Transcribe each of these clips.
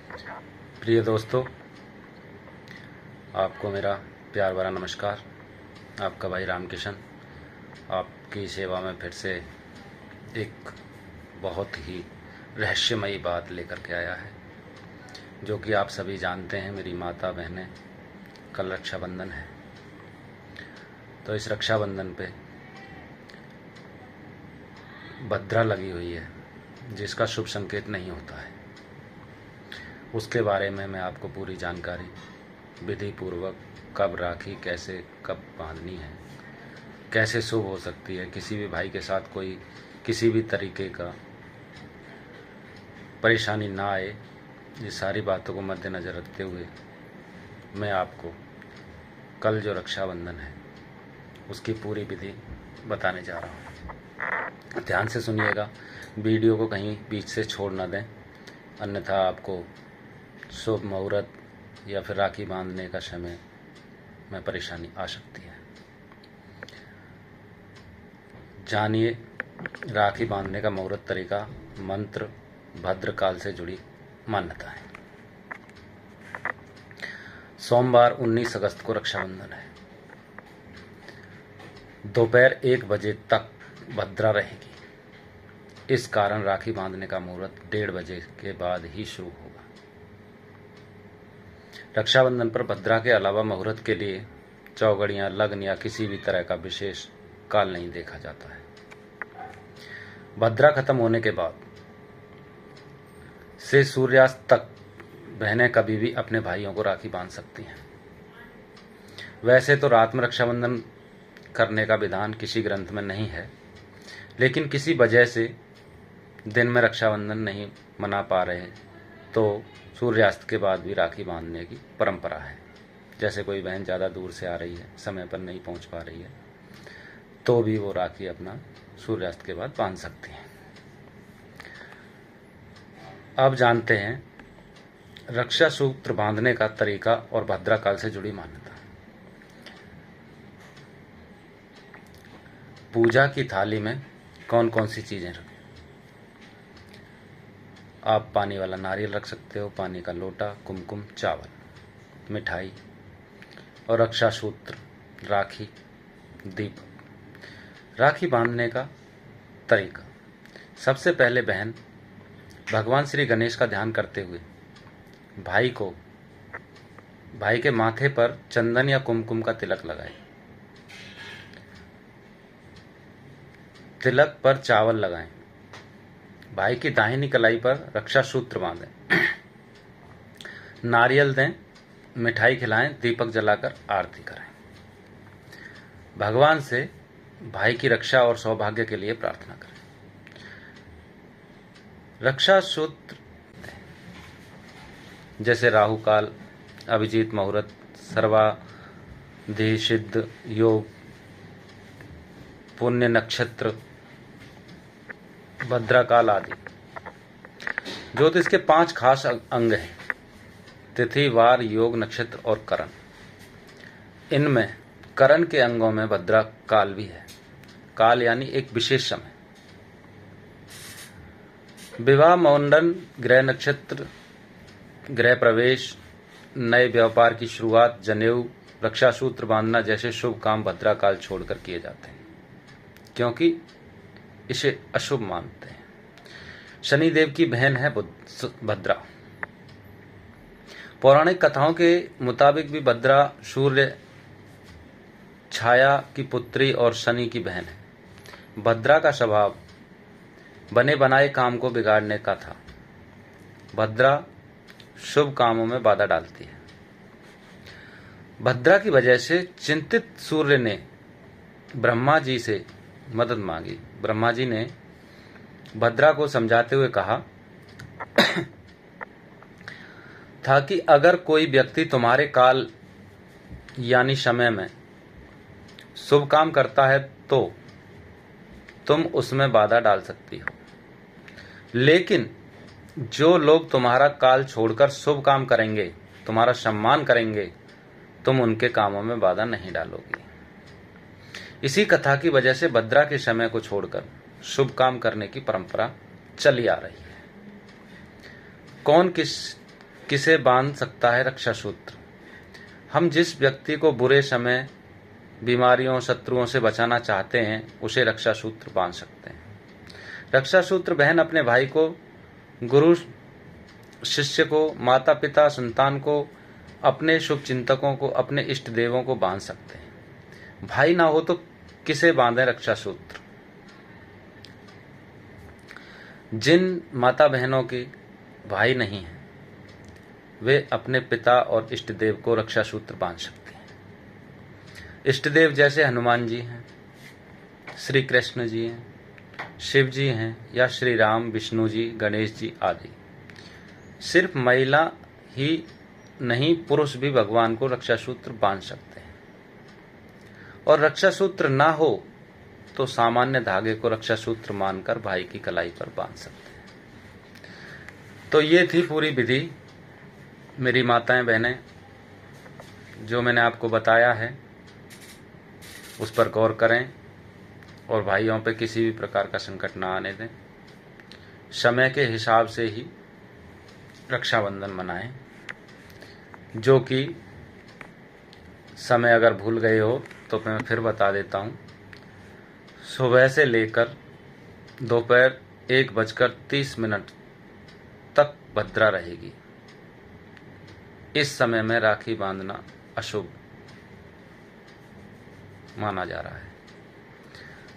प्रिय दोस्तों, आपको मेरा प्यार भरा नमस्कार। आपका भाई रामकिशन आपकी सेवा में फिर से एक बहुत ही रहस्यमयी बात लेकर के आया है, जो कि आप सभी जानते हैं। मेरी माता बहनें, कल रक्षाबंधन है, तो इस रक्षाबंधन पे भद्रा लगी हुई है, जिसका शुभ संकेत नहीं होता है। उसके बारे में मैं आपको पूरी जानकारी विधि पूर्वक, कब राखी कैसे कब बांधनी है, कैसे शुभ हो सकती है, किसी भी भाई के साथ कोई किसी भी तरीके का परेशानी ना आए, ये सारी बातों को मद्देनज़र रखते हुए मैं आपको कल जो रक्षाबंधन है उसकी पूरी विधि बताने जा रहा हूँ। ध्यान से सुनिएगा, वीडियो को कहीं बीच से छोड़ ना दें, अन्यथा आपको शुभ मुहूर्त या फिर राखी बांधने का समय में परेशानी आ सकती है। जानिए राखी बांधने का मुहूर्त तरीका, मंत्र, भद्रकाल से जुड़ी मान्यताएं। सोमवार 19 अगस्त को रक्षाबंधन है। दोपहर 1 बजे तक भद्रा रहेगी। इस कारण राखी बांधने का मुहूर्त 1:30 बजे के बाद ही शुरू होगा। रक्षाबंधन पर भद्रा के अलावा मुहूर्त के लिए चौगड़ियां, लग्न या किसी भी तरह का विशेष काल नहीं देखा जाता है। भद्रा खत्म होने के बाद से सूर्यास्त तक बहनें कभी भी अपने भाइयों को राखी बांध सकती हैं। वैसे तो रात में रक्षाबंधन करने का विधान किसी ग्रंथ में नहीं है, लेकिन किसी वजह से दिन में रक्षाबंधन नहीं मना पा रहे तो सूर्यास्त के बाद भी राखी बांधने की परंपरा है। जैसे कोई बहन ज़्यादा दूर से आ रही है, समय पर नहीं पहुंच पा रही है, तो भी वो राखी अपना सूर्यास्त के बाद बांध सकती हैं। अब जानते हैं रक्षा सूत्र बांधने का तरीका और भद्रा काल से जुड़ी मान्यता। पूजा की थाली में कौन कौन सी चीज़ें रखें? आप पानी वाला नारियल रख सकते हो, पानी का लोटा, कुमकुम, चावल, मिठाई और रक्षा सूत्र, राखी, दीपक। राखी बांधने का तरीका। सबसे पहले बहन भगवान श्री गणेश का ध्यान करते हुए भाई के माथे पर चंदन या कुमकुम का तिलक लगाए। तिलक पर चावल लगाएं। भाई की दाहिनी कलाई पर रक्षा सूत्र बांधें। नारियल दें, मिठाई खिलाएं, दीपक जलाकर आरती करें। भगवान से भाई की रक्षा और सौभाग्य के लिए प्रार्थना करें। रक्षा सूत्र जैसे राहु काल, अभिजीत मुहूर्त, सर्वाधिसिद्ध योग, पुण्य नक्षत्र, भद्राकाल आदि। ज्योतिष के 5 खास अंग हैं: तिथि, वार, योग, नक्षत्र और करण। इनमें करण के अंगों में भद्रा काल भी है। काल यानी एक विशेष समय। विवाह, मुंडन, गृह नक्षत्र, गृह प्रवेश, नए व्यापार की शुरुआत, जनेऊ, रक्षा सूत्र बांधना जैसे शुभ काम भद्रा काल छोड़कर किए जाते हैं, क्योंकि इसे अशुभ मानते हैं। शनिदेव की बहन है भद्रा। पौराणिक कथाओं के मुताबिक भी भद्रा सूर्य छाया की पुत्री और शनि की बहन है। भद्रा का स्वभाव बने बनाए काम को बिगाड़ने का था। भद्रा शुभ कामों में बाधा डालती है। भद्रा की वजह से चिंतित सूर्य ने ब्रह्मा जी से मदद मांगी। ब्रह्मा जी ने भद्रा को समझाते हुए कहा था कि अगर कोई व्यक्ति तुम्हारे काल यानी समय में शुभ काम करता है तो तुम उसमें बाधा डाल सकती हो, लेकिन जो लोग तुम्हारा काल छोड़कर शुभ काम करेंगे, तुम्हारा सम्मान करेंगे, तुम उनके कामों में बाधा नहीं डालोगी। इसी कथा की वजह से भद्रा के समय को छोड़कर शुभ काम करने की परंपरा चली आ रही है। कौन किस किसे बांध सकता है रक्षा सूत्र? हम जिस व्यक्ति को बुरे समय, बीमारियों, शत्रुओं से बचाना चाहते हैं उसे रक्षा सूत्र बांध सकते हैं। रक्षा सूत्र बहन अपने भाई को, गुरु शिष्य को, माता पिता संतान को, अपने शुभ चिंतकों को, अपने इष्ट देवों को बांध सकते हैं। भाई ना हो तो किसे बांधे रक्षा सूत्र? जिन माता बहनों के भाई नहीं हैं वे अपने पिता और इष्ट देव को रक्षा सूत्र बांध सकते हैं। इष्ट देव जैसे हनुमान जी हैं, श्री कृष्ण जी हैं, शिव जी हैं या श्री राम, विष्णु जी, गणेश जी आदि। सिर्फ महिला ही नहीं, पुरुष भी भगवान को रक्षा सूत्र बांध सकते हैं। और रक्षा सूत्र ना हो तो सामान्य धागे को रक्षा सूत्र मानकर भाई की कलाई पर बांध सकते हैं। तो ये थी पूरी विधि मेरी माताएं बहनें, जो मैंने आपको बताया है उस पर गौर करें और भाइयों पे किसी भी प्रकार का संकट ना आने दें। समय के हिसाब से ही रक्षाबंधन मनाएं, जो कि समय अगर भूल गए हो तो मैं फिर बता देता हूँ। सुबह से लेकर दोपहर 1:30 तक भद्रा रहेगी। इस समय में राखी बांधना अशुभ माना जा रहा है।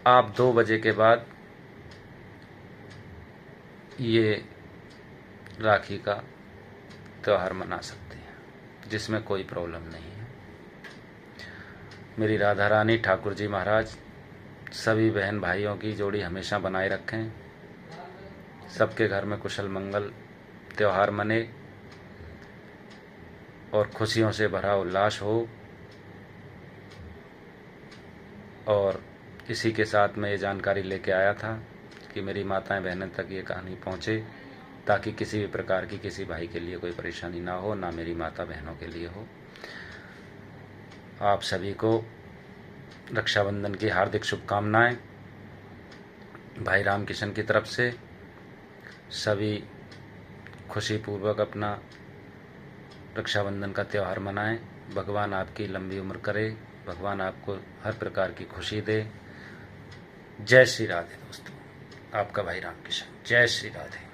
आप 2 बजे के बाद ये राखी का त्यौहार मना सकते हैं, जिसमें कोई प्रॉब्लम नहीं है। मेरी राधा रानी ठाकुर जी महाराज सभी बहन भाइयों की जोड़ी हमेशा बनाए रखें। सबके घर में कुशल मंगल त्यौहार मने और खुशियों से भरा उल्लास हो। और इसी के साथ मैं ये जानकारी लेके आया था कि मेरी माताएं बहनें तक ये कहानी पहुँचे, ताकि किसी भी प्रकार की किसी भाई के लिए कोई परेशानी ना हो, ना मेरी माता बहनों के लिए हो। आप सभी को रक्षाबंधन की हार्दिक शुभकामनाएं भाई रामकिशन की तरफ से। सभी खुशीपूर्वक अपना रक्षाबंधन का त्यौहार मनाएं। भगवान आपकी लंबी उम्र करे, भगवान आपको हर प्रकार की खुशी दे। जय श्री राधे दोस्तों, आपका भाई रामकिशन। जय श्री राधे।